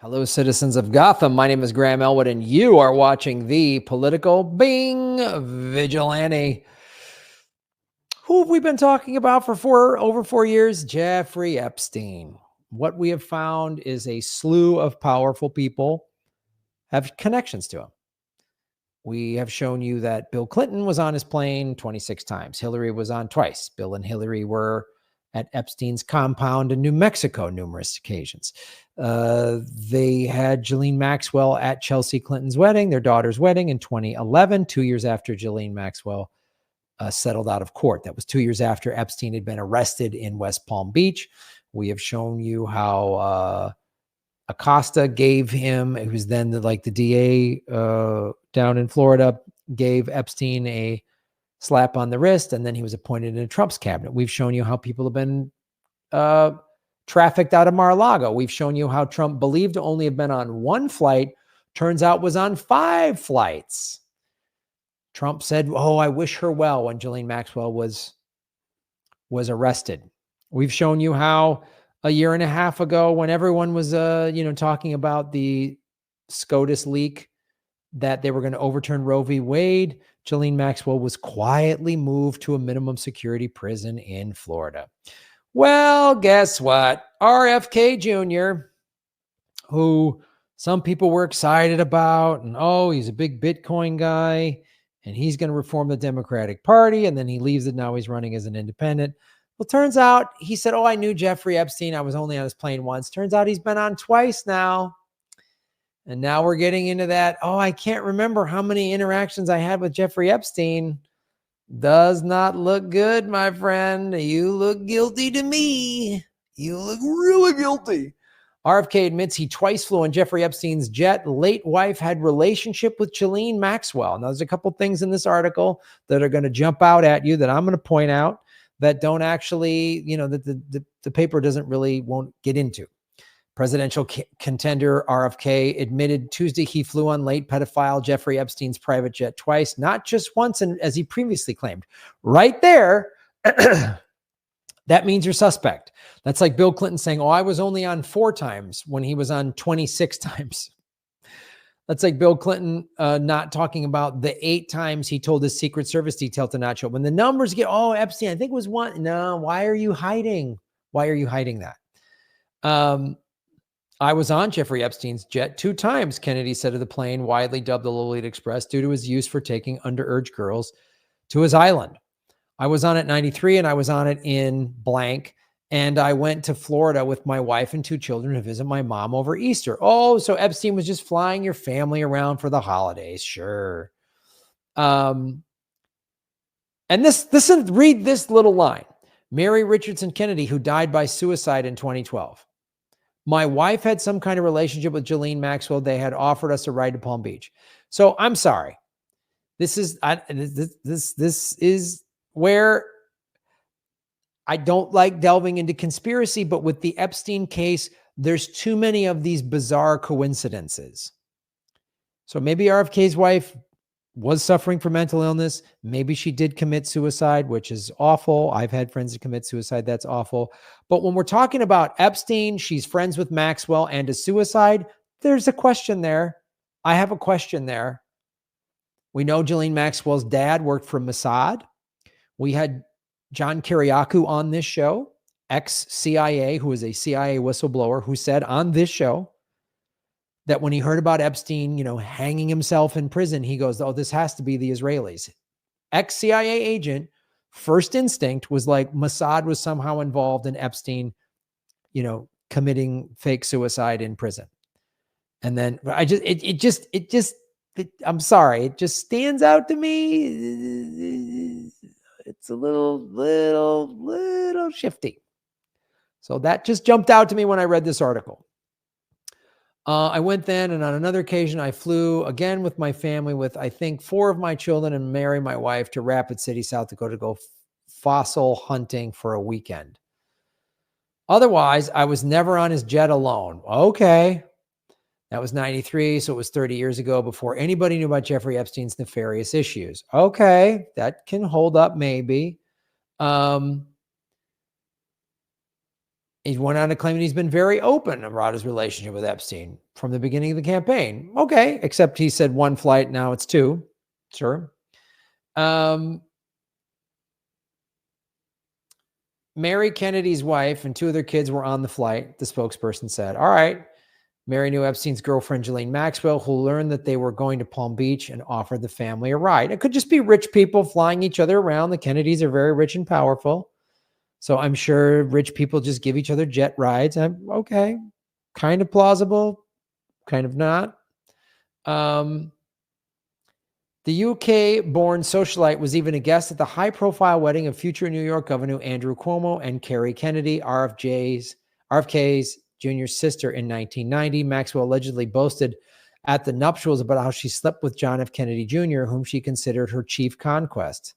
Hello, citizens of Gotham. My name is Graham Elwood, and you are watching the Political Bing Vigilante. Who have we been talking about for over 4 years? Jeffrey Epstein. What we have found is a slew of powerful people have connections to him. We have shown you that Bill Clinton was on his plane 26 times. Hillary was on twice. Bill and Hillary were at Epstein's compound in New Mexico numerous occasions. They had Ghislaine Maxwell at Chelsea Clinton's wedding, their daughter's wedding in 2011, 2 years after Ghislaine Maxwell settled out of court. That was 2 years after Epstein had been arrested in West Palm Beach. We have shown you how Acosta gave him, it was then the DA down in Florida, gave Epstein a slap on the wrist, and then he was appointed in Trump's cabinet. We've shown you how people have been trafficked out of Mar-a-Lago. We've shown you how Trump believed to only have been on one flight, turns out was on 5 flights. Trump said, "Oh, I wish her well," when Ghislaine Maxwell was arrested. We've shown you how a year and a half ago, when everyone was talking about the SCOTUS leak, that they were going to overturn Roe v. Wade, Ghislaine Maxwell was quietly moved to a minimum security prison in Florida. Well, guess what? RFK Jr., who some people were excited about, and he's a big Bitcoin guy, and he's going to reform the Democratic Party, and then he leaves it. Now he's running as an independent. Well, turns out he said, I knew Jeffrey Epstein. I was only on his plane once. Turns out he's been on twice now. And now we're getting into that. I can't remember how many interactions I had with Jeffrey Epstein. Does not look good, my friend. You look guilty to me. You look really guilty. RFK admits he twice flew on Jeffrey Epstein's jet. Late wife had relationship with Ghislaine Maxwell. Now, there's a couple things in this article that are going to jump out at you that I'm going to point out that don't actually, that the paper won't get into. Presidential contender RFK admitted Tuesday he flew on late pedophile Jeffrey Epstein's private jet twice, not just once, and as he previously claimed. Right there, that means you're suspect. That's like Bill Clinton saying, I was only on 4 times when he was on 26 times. That's like Bill Clinton not talking about the 8 times he told his Secret Service detail to not show up. When the numbers get, Epstein, I think it was 1. No, why are you hiding? Why are you hiding that? I was on Jeffrey Epstein's jet 2 times, Kennedy said of the plane, widely dubbed the Lolita Express, due to his use for taking underage girls to his island. I was on it 93, and I was on it in blank. And I went to Florida with my wife and 2 children to visit my mom over Easter. So Epstein was just flying your family around for the holidays. Sure. And read this little line. Mary Richardson Kennedy, who died by suicide in 2012. My wife had some kind of relationship with Ghislaine Maxwell. They had offered us a ride to Palm Beach. So I'm sorry. This is where I don't like delving into conspiracy, but with the Epstein case, there's too many of these bizarre coincidences. So maybe RFK's wife was suffering from mental illness. Maybe she did commit suicide, which is awful. I've had friends that commit suicide. That's awful. But when we're talking about Epstein, she's friends with Maxwell, and a suicide, there's a question there. I have a question there. We know Ghislaine Maxwell's dad worked for Mossad. We had John Kiriakou on this show, ex-CIA, who is a CIA whistleblower, who said on this show that when he heard about Epstein, hanging himself in prison, he goes, this has to be the Israelis. Ex-CIA agent, first instinct was like Mossad was somehow involved in Epstein, committing fake suicide in prison. And then I'm sorry, it just stands out to me. It's a little shifty. So that just jumped out to me when I read this article. I went then, and on another occasion, I flew again with my family, with I think 4 of my children and Mary, my wife, to Rapid City, South Dakota, to go fossil hunting for a weekend. Otherwise, I was never on his jet alone. Okay. That was 93, so it was 30 years ago, before anybody knew about Jeffrey Epstein's nefarious issues. Okay, that can hold up maybe. He went on to claim that he's been very open about his relationship with Epstein from the beginning of the campaign. Okay, except he said one flight, now it's two. Sure. Mary Kennedy's wife and two of their kids were on the flight, the spokesperson said. All right. Mary knew Epstein's girlfriend, Ghislaine Maxwell, who learned that they were going to Palm Beach and offered the family a ride. It could just be rich people flying each other around. The Kennedys are very rich and powerful. So I'm sure rich people just give each other jet rides. Okay. Kind of plausible, kind of not. The UK-born socialite was even a guest at the high-profile wedding of future New York Governor Andrew Cuomo and Kerry Kennedy, RFK's junior sister, in 1990. Maxwell allegedly boasted at the nuptials about how she slept with John F. Kennedy Jr., whom she considered her chief conquest.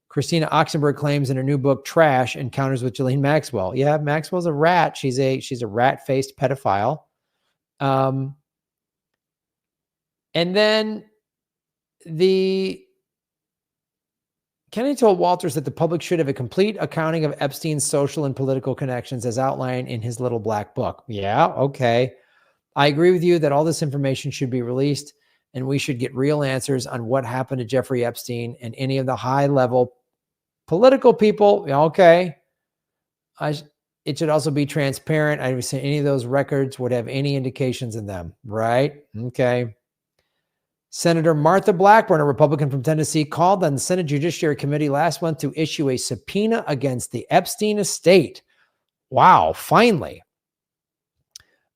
Christina Oxenberg claims in her new book, Trash, Encounters with Ghislaine Maxwell. Yeah, Maxwell's a rat. She's a rat-faced pedophile. And then Kennedy told Walters that the public should have a complete accounting of Epstein's social and political connections as outlined in his little black book. Yeah, okay. I agree with you that all this information should be released and we should get real answers on what happened to Jeffrey Epstein and any of the high-level political people. Okay. It should also be transparent. I would say any of those records would have any indications in them, right? Okay. Senator Martha Blackburn, a Republican from Tennessee, called on the Senate Judiciary Committee last month to issue a subpoena against the Epstein estate. Wow, finally.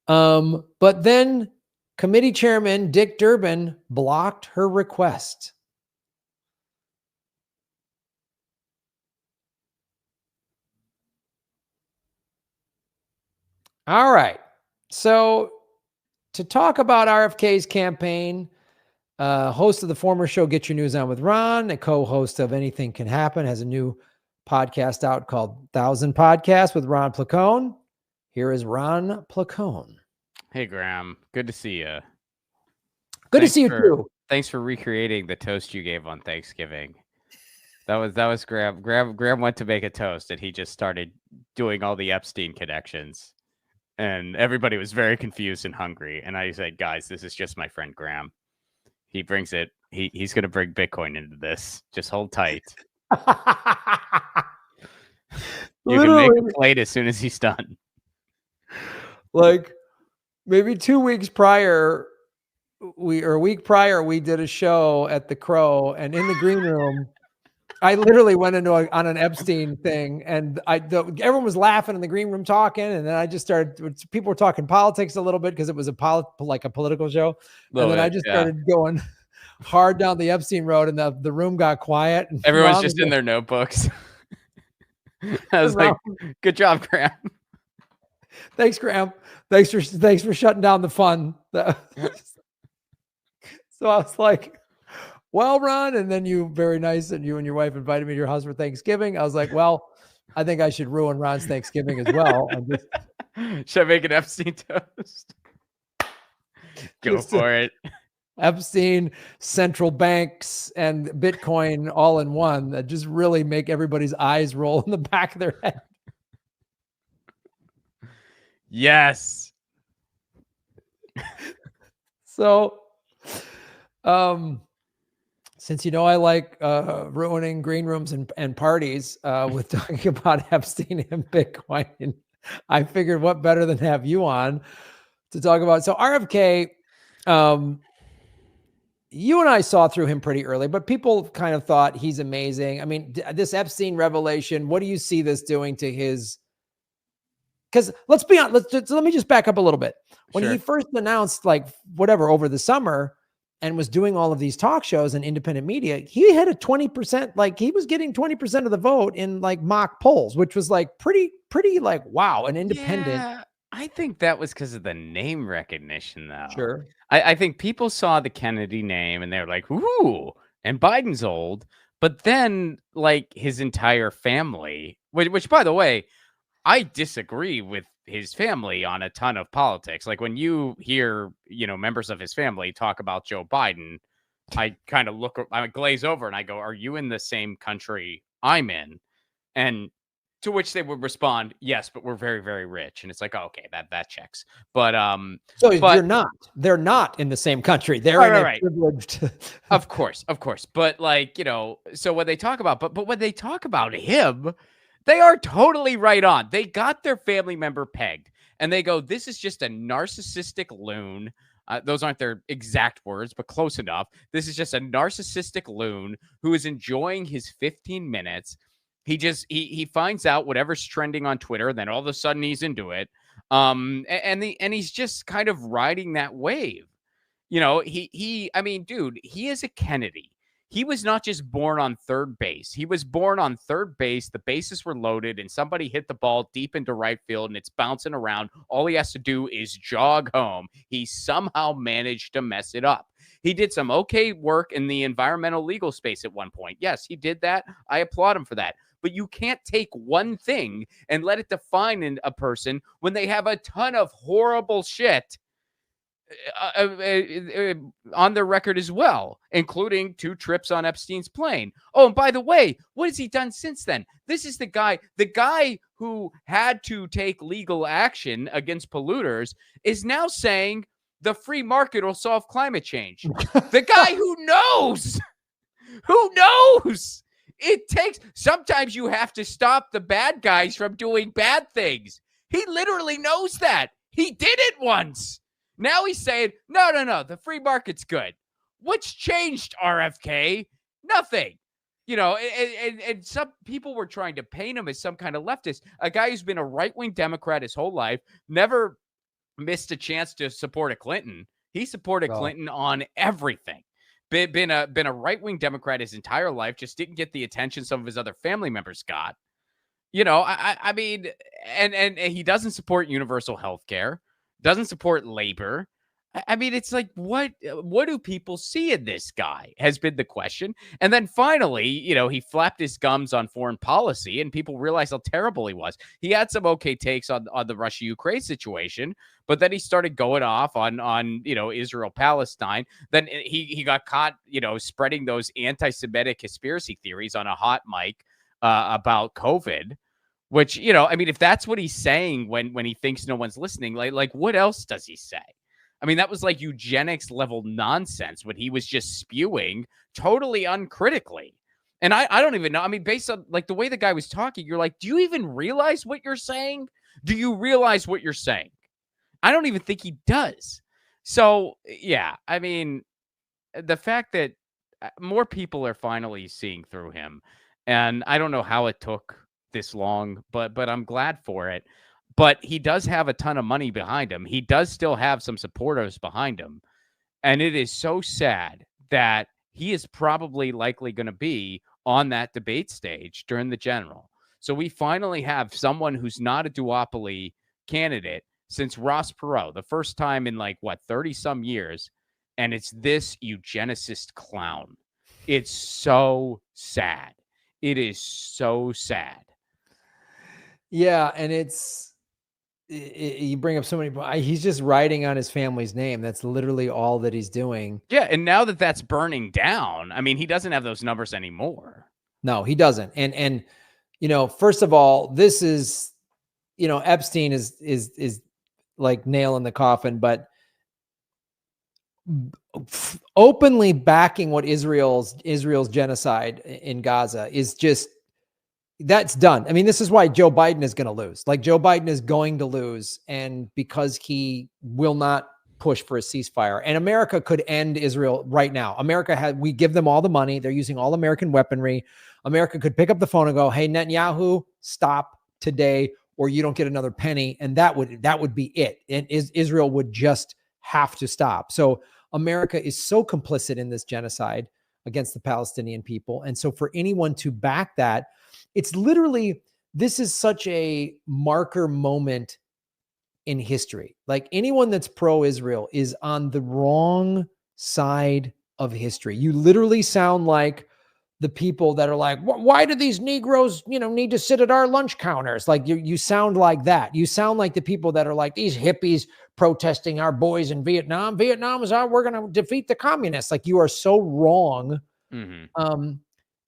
But then committee chairman Dick Durbin blocked her request. All right. So to talk about RFK's campaign, host of the former show Get Your News On with Ron, a co-host of Anything Can Happen, has a new podcast out called 1,000 Podcasts with Ron Placone. Here is Ron Placone. Hey, Graham. Good to see you. Good to see you too. Thanks for recreating the toast you gave on Thanksgiving. That was Graham. Graham went to make a toast and he just started doing all the Epstein connections. And everybody was very confused and hungry. And I said, guys, this is just my friend Graham. He brings it. He's going to bring Bitcoin into this. Just hold tight. You can make a plate as soon as he's done. Like maybe 2 weeks prior, a week prior, we did a show at the Crow, and in the green room, I literally went into on an Epstein thing, and everyone was laughing in the green room talking, and then I just started. People were talking politics a little bit because it was a political show, and then I just started going hard down the Epstein road, and the room got quiet. And everyone's just in their notebooks. I was like, "Good job, Graham." Thanks, Graham. Thanks for shutting down the fun. So I was like, well, Ron, and then you, very nice, and you and your wife invited me to your house for Thanksgiving. I was like, well, I think I should ruin Ron's Thanksgiving as well. Should I make an Epstein toast? Go for it. Epstein, central banks, and Bitcoin all in one that just really make everybody's eyes roll in the back of their head. Yes. So, since I like ruining green rooms and parties with talking about Epstein and Bitcoin, I figured what better than have you on to talk about. So RFK, you and I saw through him pretty early, but people kind of thought he's amazing. I mean, this Epstein revelation, what do you see this doing to his... Because let's be honest, let me just back up a little bit. When he first announced over the summer and was doing all of these talk shows and independent media, he had a 20%, he was getting 20% of the vote in mock polls, which was pretty wow, an independent. Yeah, I think that was because of the name recognition, though. Sure. I think people saw the Kennedy name and they're like, ooh, and Biden's old. But then his entire family, which by the way, I disagree with his family on a ton of politics. Like when you hear, members of his family talk about Joe Biden, I kind of I glaze over and I go, are you in the same country I'm in? And To which they would respond, yes, but we're very, very rich. And it's like, oh, okay, that checks. But So but they're not in the same country. They're right, in a right. privileged. Of course. But like, so when they talk about, but when they talk about him, they are totally right on. They got their family member pegged and they go, this is just a narcissistic loon. Those aren't their exact words, but close enough. This is just a narcissistic loon who is enjoying his 15 minutes. He finds out whatever's trending on Twitter, then all of a sudden he's into it. And he's just kind of riding that wave. I mean, dude, he is a Kennedy. He was not just born on third base. He was born on third base. The bases were loaded and somebody hit the ball deep into right field and it's bouncing around. All he has to do is jog home. He somehow managed to mess it up. He did some okay work in the environmental legal space at one point. Yes, he did that. I applaud him for that. But you can't take one thing and let it define a person when they have a ton of horrible shit on their record as well, including 2 trips on Epstein's plane. Oh, and by the way, what has he done since then? This is the guy who had to take legal action against polluters is now saying the free market will solve climate change. The guy who knows, sometimes you have to stop the bad guys from doing bad things. He literally knows that. He did it once. Now he's saying, no, the free market's good. What's changed, RFK? Nothing. And some people were trying to paint him as some kind of leftist, a guy who's been a right-wing Democrat his whole life, never missed a chance to support a Clinton. He supported Clinton on everything. Been a right-wing Democrat his entire life, just didn't get the attention some of his other family members got. I mean, and he doesn't support universal health care. Doesn't support labor. I mean, it's like, what do people see in this guy has been the question. And then finally, he flapped his gums on foreign policy and people realized how terrible he was. He had some okay takes on the Russia-Ukraine situation, but then he started going off on Israel-Palestine. Then he got caught, spreading those anti-Semitic conspiracy theories on a hot mic about COVID. Which, I mean, if that's what he's saying when he thinks no one's listening, like what else does he say? I mean, that was like eugenics level nonsense when he was just spewing totally uncritically. And I don't even know. I mean, based on like the way the guy was talking, you're like, do you even realize what you're saying? Do you realize what you're saying? I don't even think he does. So, yeah, I mean, the fact that more people are finally seeing through him, and I don't know how it took this long, but I'm glad for it. But he does have a ton of money behind him. He does still have some supporters behind him. And it is so sad that he is probably likely going to be on that debate stage during the general. So we finally have someone who's not a duopoly candidate since Ross Perot, the first time in 30 some years. And it's this eugenicist clown. It's so sad. It is so sad. Yeah, and you bring up so many. He's just writing on his family's name. That's literally all that he's doing. Yeah, and now that that's burning down, I mean, he doesn't have those numbers anymore. No, he doesn't. And first of all, this is, Epstein is like nail in the coffin, but openly backing what Israel's genocide in Gaza is just. That's done. I mean, this is why Joe Biden is going to lose. Like Joe Biden is going to lose, and because he will not push for a ceasefire. And America could end Israel right now. We give them all the money. They're using all American weaponry. America could pick up the phone and go, "Hey, Netanyahu, stop today, or you don't get another penny." And that would be it. And Israel would just have to stop. So America is so complicit in this genocide against the Palestinian people. And so for anyone to back that, it's literally, this is such a marker moment in history. Like anyone that's pro-Israel is on the wrong side of history. You literally sound like the people that are like, why do these Negroes, need to sit at our lunch counters? Like you sound like that. You sound like the people that are like these hippies protesting our boys in Vietnam. Vietnam is out. We're going to defeat the communists. Like you are so wrong.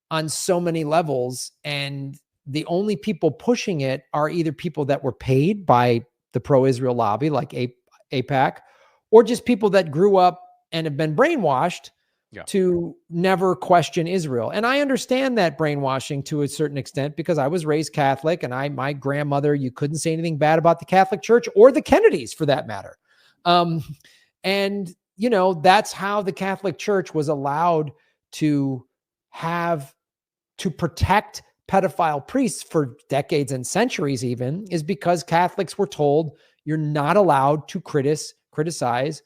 On so many levels. And the only people pushing it are either people that were paid by the pro-Israel lobby, like AIPAC, or just people that grew up and have been brainwashed to never question Israel. And I understand that brainwashing to a certain extent because I was raised Catholic, and my grandmother, you couldn't say anything bad about the Catholic Church or the Kennedys for that matter. And, you know, that's how the Catholic Church was allowed to protect pedophile priests for decades and centuries even, is because Catholics were told you're not allowed to criticize.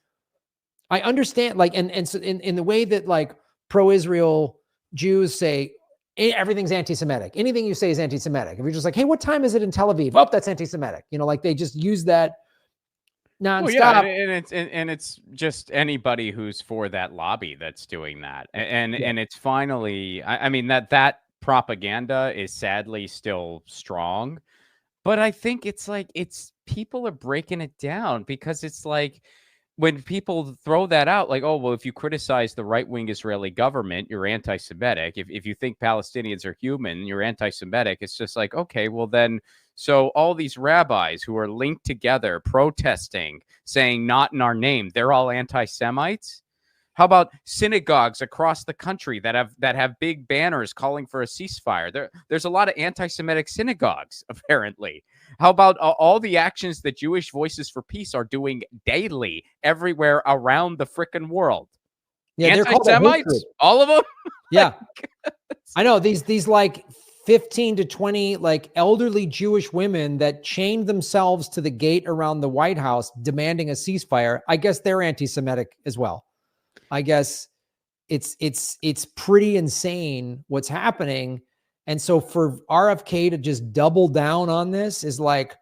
I understand, like, and so in the way that like pro-Israel Jews say everything's anti-Semitic. Anything you say is anti-Semitic. If you're just like, hey, what time is it in Tel Aviv? Oh, that's anti-Semitic. You know, like they just use that nonstop. Well, yeah, and it's just anybody who's for that lobby that's doing that, and it's finally, I mean that propaganda is sadly still strong, but I think it's like people are breaking it down because it's like when people throw that out, like, oh, well, if you criticize the right-wing Israeli government, you're anti-Semitic. If you think Palestinians are human, you're anti-Semitic. It's just like, okay, well then, so all these rabbis who are linked together protesting, saying not in our name, they're all anti-Semites? How about synagogues across the country that have big banners calling for a ceasefire? There's a lot of anti-Semitic synagogues, apparently. How about all the actions that Jewish Voices for Peace are doing daily everywhere around the frickin' world? Yeah, anti-Semites, all of them. Yeah, I know these like 15 to 20 like elderly Jewish women that chained themselves to the gate around the White House demanding a ceasefire. I guess they're anti-Semitic as well. I guess it's pretty insane what's happening. And so for RFK to just double down on this is like,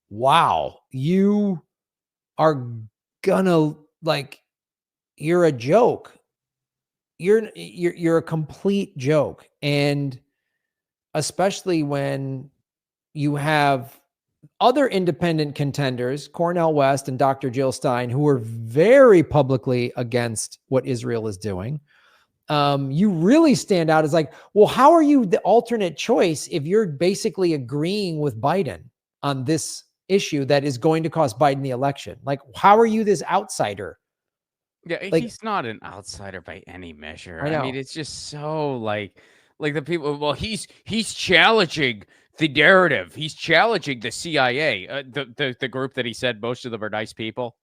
wow, you are gonna like, you're a joke. You're a complete joke. And especially when you have other independent contenders, Cornel West and Dr. Jill Stein, who are very publicly against what Israel is doing. You really stand out as like, well, how are you the alternate choice if you're basically agreeing with Biden on this issue that is going to cost Biden the election? Like, how are you this outsider? Yeah, Like, he's not an outsider by any measure. I know. I mean, it's just so like the people. Well, he's challenging the narrative. He's challenging the CIA, the group that he said most of them are nice people.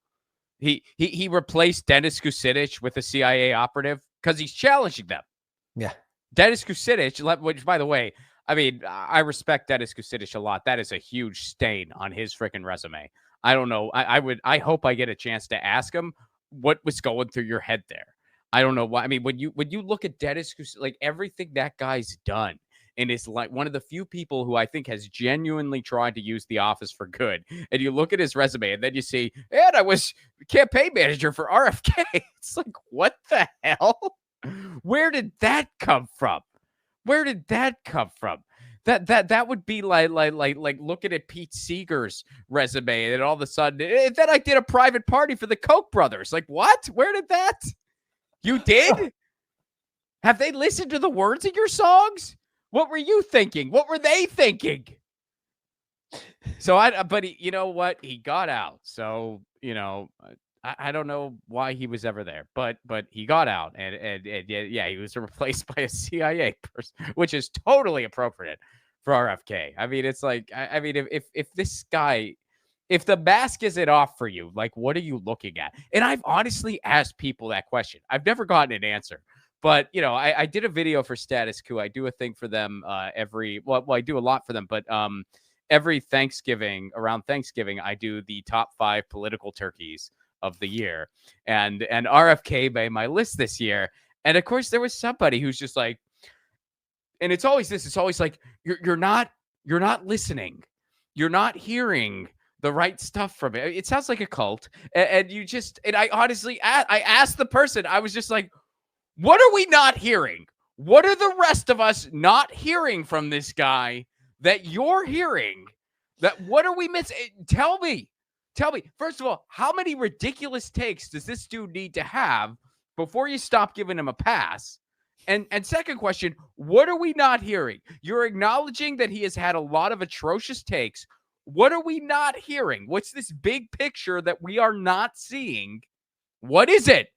He replaced Dennis Kucinich with a CIA operative because he's challenging them. Yeah, Dennis Kucinich, which by the way, I mean, I respect Dennis Kucinich a lot. That is a huge stain on his freaking resume. I don't know. I hope I get a chance to ask him what was going through your head there. I don't know why. I mean, when you look at Dennis, like everything that guy's done, and is like one of the few people who I think has genuinely tried to use the office for good. And you look at his resume, and then you see, and I was campaign manager for RFK. It's like, what the hell? Where did that come from? Where did that come from? That would be like looking at Pete Seeger's resume, and then all of a sudden, then I did a private party for the Koch brothers. Like, what? Where did that? You did? Have they listened to the words of your songs? What were you thinking? What were they thinking? So but you know what? He got out. So, you know, I don't know why he was ever there, but he got out, and yeah, he was replaced by a CIA person, which is totally appropriate for RFK. I mean, it's like, I mean, if this guy, if the mask isn't off for you, like, what are you looking at? And I've honestly asked people that question. I've never gotten an answer. But, you know, I did a video for Status Quo. I do a thing for them I do a lot for them, but every Thanksgiving, around Thanksgiving, I do the top 5 political turkeys of the year. And RFK made my list this year. And of course, there was somebody who's just like, and it's always this, it's always like, you're not listening. You're not hearing the right stuff from it. It sounds like a cult. And I honestly, I asked the person, I was just like, what are we not hearing? What are the rest of us not hearing from this guy that you're hearing? What are we missing? Tell me. First of all, how many ridiculous takes does this dude need to have before you stop giving him a pass? And second question, what are we not hearing? You're acknowledging that he has had a lot of atrocious takes. What are we not hearing? What's this big picture that we are not seeing? What is it?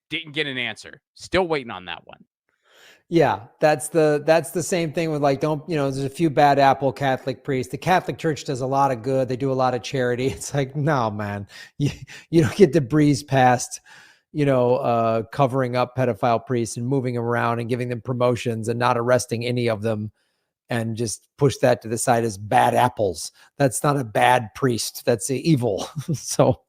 Didn't get an answer. Still waiting on that one. Yeah, that's the same thing with like, don't, there's a few bad apple Catholic priests. The Catholic Church does a lot of good. They do a lot of charity. It's like, no, man, you don't get to breeze past, covering up pedophile priests and moving them around and giving them promotions and not arresting any of them and just push that to the side as bad apples. That's not a bad priest. That's evil. So,